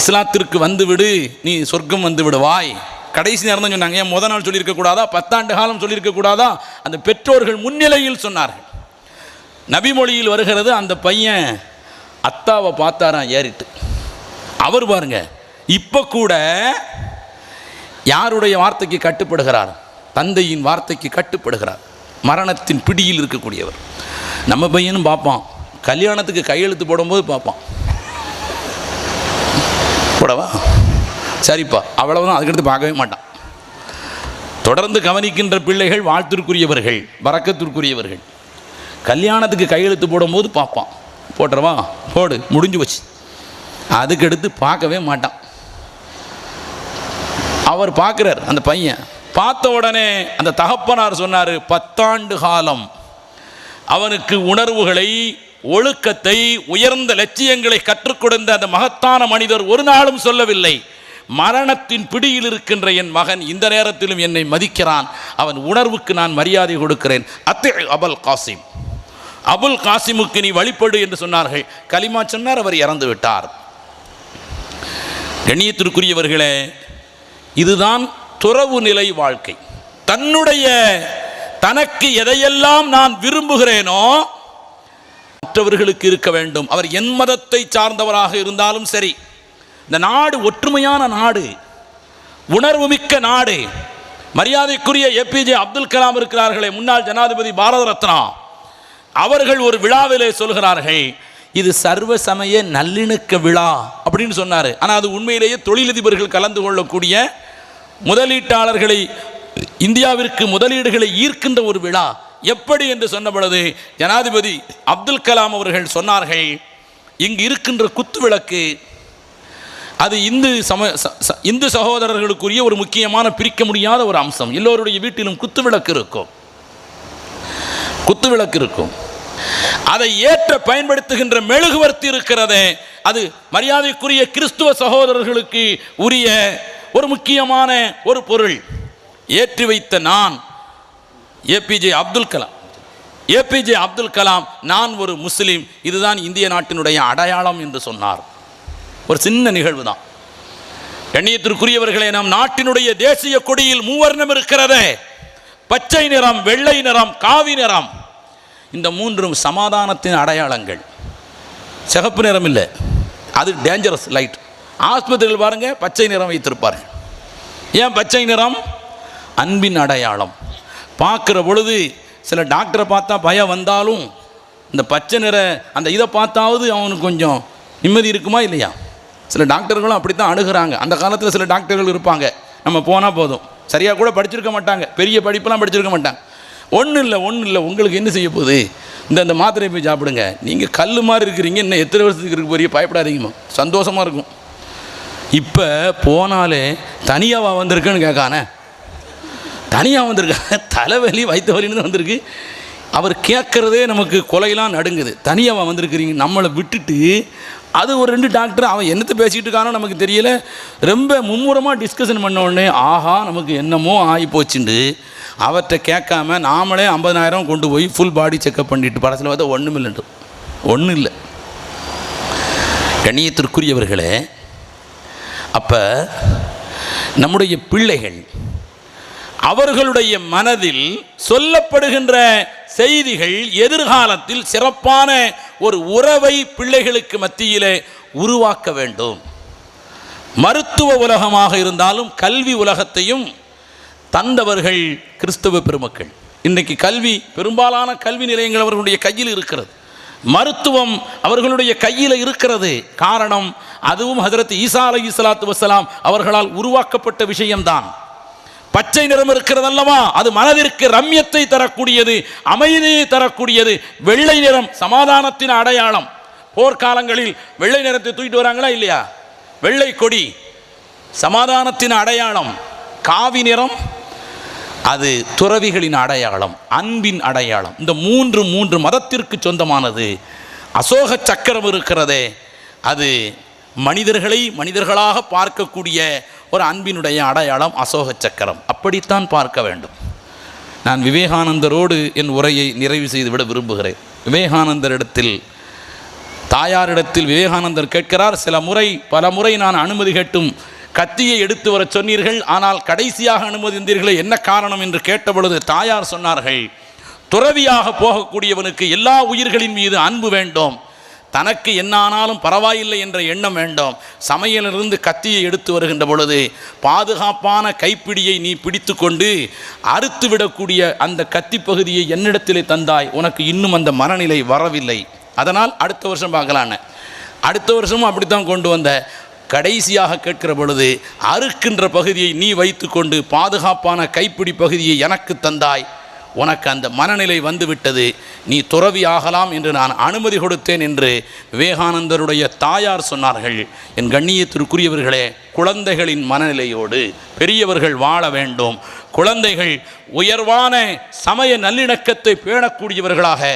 இஸ்லாத்திற்கு வந்துவிடு, நீ சொர்க்கம் வந்து விடுவாய். கடைசி நேரம் தான் சொன்னாங்க. ஏன் முதல் நாள் சொல்லியிருக்க கூடாதா? 10 ஆண்டு காலம் சொல்லியிருக்க கூடாதா? அந்த பெற்றோர்கள் முன்னிலையில் சொன்னார்கள். நபிமொழியில் வருகிறது, அந்த பையன் அத்தாவை பார்த்தாராம் ஏறிட்டு. அவர் பாருங்க, இப்போ கூட யாருடைய வார்த்தைக்கு கட்டுப்படுகிறார்? தந்தையின் வார்த்தைக்கு கட்டுப்படுகிறார். மரணத்தின் பிடியில் இருக்கக்கூடியவர். நம்ம பையனும் பார்ப்பான், கல்யாணத்துக்கு கையெழுத்து போடும்போது பார்ப்பான், போடவா சரிப்பா அவ்வளவுதான், அதுக்கடுத்து பார்க்கவே மாட்டான். தொடர்ந்து கவனிக்கின்ற பிள்ளைகள் வாழ்த்திற்குரியவர்கள், வரக்கத்திற்குரியவர்கள். கல்யாணத்துக்கு கையெழுத்து போடும்போது பார்ப்பான், போட்டுறவா போடு, முடிஞ்சு வச்சு, அதுக்கடுத்து பார்க்கவே மாட்டான். அவர் பார்க்குறார். அந்த பையன் பார்த்த உடனே அந்த தகப்பனார் சொன்னார், 10 ஆண்டு காலம் அவனுக்கு உணர்வுகளை, ஒழுக்கத்தை, உயர்ந்த லட்சியங்களை கற்றுக் கொடுத்த அந்த மகத்தான மனிதர் ஒரு நாளும் சொல்லவில்லை, மரணத்தின் பிடியில் இருக்கின்ற என் மகன் இந்த நேரத்திலும் என்னை மதிக்கிறான், அவன் உணர்வுக்கு நான் மரியாதை கொடுக்கிறேன், அபுல் காசிம், அபுல் காசிமுக்கு நீ வழிபடு என்று சொன்னார்கள். கலிமா சொன்னார், அவர் இறந்து விட்டார். கண்ணியத்திற்குரியவர்களே, இதுதான் துறவு நிலை வாழ்க்கை. தனக்கு எதையெல்லாம் நான் விரும்புகிறேனோ மற்றவர்களுக்கு இருக்க வேண்டும். அவர் என் மதத்தை சார்ந்தவராக இருந்தாலும் சரி. இந்த நாடு ஒற்றுமையான நாடு, உணர்வுமிக்க நாடு. மரியாதைக்குரிய ஏபிஜே அப்துல் கலாம் இருக்கிறார்களே, முன்னாள் ஜனாதிபதி, பாரத ரத்னா, அவர்கள் ஒரு விழாவிலே சொல்கிறார்கள், இது சர்வ சமய நல்லிணக்க விழா அப்படின்னு சொன்னார். ஆனால் அது உண்மையிலேயே தொழிலதிபர்கள் கலந்து கொள்ளக்கூடிய, முதலீட்டாளர்களை, இந்தியாவிற்கு முதலீடுகளை ஈர்க்கின்ற ஒரு விழா. எப்படி என்று சொன்ன பொழுது ஜனாதிபதி அப்துல் கலாம் அவர்கள் சொன்னார்கள், இங்கு இருக்கின்ற குத்துவிளக்கு அது இந்து சகோதரர்களுக்குரிய ஒரு முக்கியமான பிரிக்க முடியாத ஒரு அம்சம். எல்லோருடைய வீட்டிலும் குத்துவிளக்கு இருக்கும். அதை ஏற்ற பயன்படுத்துகின்ற மெழுகுவர்த்தி இருக்கிறதே, அது மரியாதைக்குரிய கிறிஸ்துவ சகோதரர்களுக்கு உரிய ஒரு முக்கியமான ஒரு பொருள். ஏற்றி வைத்த நான் ஏபிஜே அப்துல் கலாம் நான் ஒரு முஸ்லீம், இதுதான் இந்திய நாட்டினுடைய அடையாளம் என்று சொன்னார். ஒரு சின்ன நிகழ்வு தான். கண்ணியத்திற்குரியவர்களே, நம் நாட்டினுடைய தேசிய கொடியில் மூவர்ணம் இருக்கிறதே, பச்சை நிறம், வெள்ளை நிறம், காவி நிறம். இந்த மூன்றும் சமாதானத்தின் அடையாளங்கள். சிகப்பு நிறம் இல்லை, அது டேஞ்சரஸ் லைட். ஆஸ்பத்திரியில் பாருங்க பச்சை நிறம் வைத்திருப்பார்கள். ஏன் பச்சை நிறம்? அன்பின் அடையாளம். பார்க்குற பொழுது சில டாக்டரை பார்த்தா பயம் வந்தாலும் இந்த பச்சை நிற அந்த இதை பார்த்தாவது அவனுக்கு கொஞ்சம் நிம்மதி இருக்குமா இல்லையா? சில டாக்டர்களும் அப்படித்தான் அணுகிறாங்க. அந்த காலத்தில் சில டாக்டர்கள் இருப்பாங்க, நம்ம போனால் போதும், சரியாக கூட படிச்சிருக்க மாட்டாங்க, பெரிய படிப்பெல்லாம் படிச்சிருக்க மாட்டாங்க. ஒன்றும் இல்லை உங்களுக்கு என்ன செய்ய போகுது, இந்த மாத்திரை போய் சாப்பிடுங்க, நீங்கள் கல் மாதிரி இருக்கிறீங்க, இன்னும் எத்தனை வருஷத்துக்கு இருக்க போறிய, பயப்படாதீங்கம்மா, சந்தோஷமாக இருக்கும். இப்போ போனாலே தனியாவா வந்திருக்குன்னு கேட்கானே, தனியாக வந்திருக்காங்க, தலைவலி வயிற்று வலின்னு வந்திருக்கு. அவர் கேட்குறதே நமக்கு கொலையெல்லாம் நடுங்குது. தனியாவா வந்திருக்கிறீங்க, நம்மளை விட்டுட்டு அது ஒரு 2 டாக்டர் அவன் என்னத்தை பேசிக்கிட்டு இருக்கானோ நமக்கு தெரியல, ரொம்ப மும்முரமாக டிஸ்கஷன் பண்ண உடனே ஆஹா நமக்கு என்னமோ ஆகி போச்சுண்டு அவர்கிட்ட கேட்காம நாமளே 50,000 கொண்டு போய் ஃபுல் பாடி செக்கப் பண்ணிட்டு படத்தில் பார்த்தா ஒன்றும் இல்லை. கண்ணியத்திற்குரியவர்களே, அப்போ நம்முடைய பிள்ளைகள் அவர்களுடைய மனதில் சொல்லப்படுகின்ற செய்திகள் எதிர்காலத்தில் சிறப்பான ஒரு உறவை பிள்ளைகளுக்கு மத்தியிலே உருவாக்க வேண்டும். மருத்துவ உலகமாக இருந்தாலும் கல்வி உலகத்தையும் தந்தவர்கள் கிறிஸ்தவ பெருமக்கள். இன்றைக்கு கல்வி, பெரும்பாலான கல்வி நிலையங்கள் அவர்களுடைய கையில் இருக்கிறது, மருத்துவம் அவர்களுடைய கையில் இருக்கிறது. காரணம், அதுவும் ஹஜ்ரத் ஈசா அலைஹிஸ்ஸலாத்து வஸ்ஸலாம் அவர்களால் உருவாக்கப்பட்ட விஷயம்தான். பச்சை நிறம் இருக்கிறது அல்லவா, அது மனதிற்கு ரம்யத்தை தரக்கூடியது, அமைதியை தரக்கூடியது. வெள்ளை நிறம் சமாதானத்தின் அடையாளம். போர்க்காலங்களில் வெள்ளை நிறத்தை தூக்கிட்டு வராங்களா இல்லையா? வெள்ளை கொடி சமாதானத்தின் அடையாளம். காவி நிறம் அது துறவிகளின் அடையாளம், அன்பின் அடையாளம். இந்த மூன்று மதத்திற்கு சொந்தமானது. அசோக சக்கரம் இருக்கிறதே, அது மனிதர்களை மனிதர்களாக பார்க்கக்கூடிய ஒரு அன்பினுடைய அடையாளம் அசோக சக்கரம். அப்படித்தான் பார்க்க வேண்டும். நான் விவேகானந்தரோடு என் உரையை நிறைவு செய்துவிட விரும்புகிறேன். விவேகானந்தரிடத்தில், தாயாரிடத்தில் விவேகானந்தர் கேட்கிறார், பல முறை நான் அனுமதி கேட்டும் கத்தியை எடுத்து வர சொன்னீர்கள், ஆனால் கடைசியாக அனுமதிந்தீர்களே, என்ன காரணம் என்று கேட்டபொழுது தாயார் சொன்னார்கள், துறவியாக போகக்கூடியவனுக்கு எல்லா உயிர்களின் மீது அன்பு வேண்டும், தனக்கு என்ன ஆனாலும் பரவாயில்லை என்ற எண்ணம் வேண்டும். சமையலிருந்து கத்தியை எடுத்து வருகின்ற பொழுது பாதுகாப்பான கைப்பிடியை நீ பிடித்து கொண்டு அறுத்து விடக்கூடிய அந்த கத்தி பகுதியை என்னிடத்திலே தந்தாய், உனக்கு இன்னும் அந்த மனநிலை வரவில்லை, அதனால் அடுத்த வருஷம் பார்க்கலான்னு. அடுத்த வருஷமும் அப்படித்தான் கொண்டு வந்த. கடைசியாக கேட்கிற பொழுது அறுக்கின்ற பகுதியை நீ வைத்து கொண்டு பாதுகாப்பான கைப்பிடி பகுதியை எனக்கு தந்தாய், உனக்கு அந்த மனநிலை வந்துவிட்டது, நீ துறவி ஆகலாம் என்று நான் அனுமதி கொடுத்தேன் என்று விவேகானந்தருடைய தாயார் சொன்னார்கள். என் கண்ணியத்திற்குரியவர்களே, குழந்தைகளின் மனநிலையோடு பெரியவர்கள் வாழ வேண்டும். குழந்தைகள் உயர்வான சமய நல்லிணக்கத்தை பேணக்கூடியவர்களாக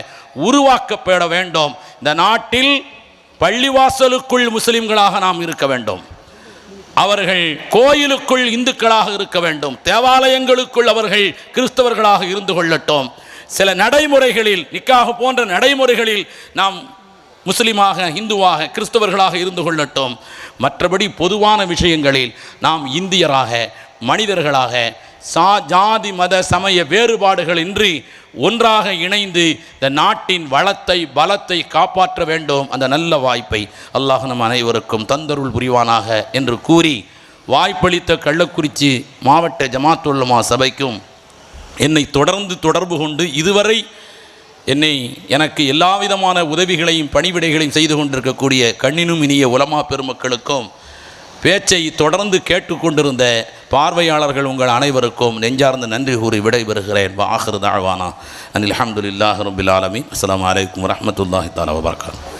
உருவாக்கப்பட வேண்டும். இந்த நாட்டில் பள்ளிவாசலுக்குள் முஸ்லிம்களாக நாம் இருக்க வேண்டும், அவர்கள் கோயிலுக்குள் இந்துக்களாக இருக்க வேண்டும், தேவாலயங்களுக்குள் அவர்கள் கிறிஸ்தவர்களாக இருந்து கொள்ளட்டும். சில நடைமுறைகளில், நிக்காஹ் போன்ற நடைமுறைகளில் நாம் முஸ்லிமாக, இந்துவாக, கிறிஸ்தவர்களாக இருந்து கொள்ளட்டும். மற்றபடி பொதுவான விஷயங்களில் நாம் இந்தியராக, மனிதர்களாக, ஜாதி மத சமய வேறுபாடுகள் இன்றி ஒன்றாக இணைந்து இந்த நாட்டின் வளத்தை பலத்தை காப்பாற்ற வேண்டும். அந்த நல்ல வாய்ப்பை அல்லாஹ் நம் அனைவருக்கும் தந்தருள் புரிவானாக என்று கூறி, வாய்ப்பளித்த கள்ளக்குறிச்சி மாவட்ட ஜமாத் உலமா சபைக்கும் என்னை தொடர்பு கொண்டு இதுவரை எனக்கு எல்லா விதமான உதவிகளையும் பணிவிடைகளையும் செய்து கொண்டிருக்கக்கூடிய கண்ணினும் இனிய உலமா பெருமக்களுக்கும், பேச்சை தொடர்ந்து கேட்டுக்கொண்டிருந்த பார்வையாளர்கள் உங்கள் அனைவருக்கும் நெஞ்சார்ந்த நன்றி கூறி விடைபெறுகிறேன். வ ஆகிரு தஅவானா அனில் ஹம்துலில்லாஹி ரப்பில் ஆலமீன். அஸ்ஸலாமு அலைக்கும் வரஹ்மத்துல்லாஹி தஆலா வபரகாத்துஹு.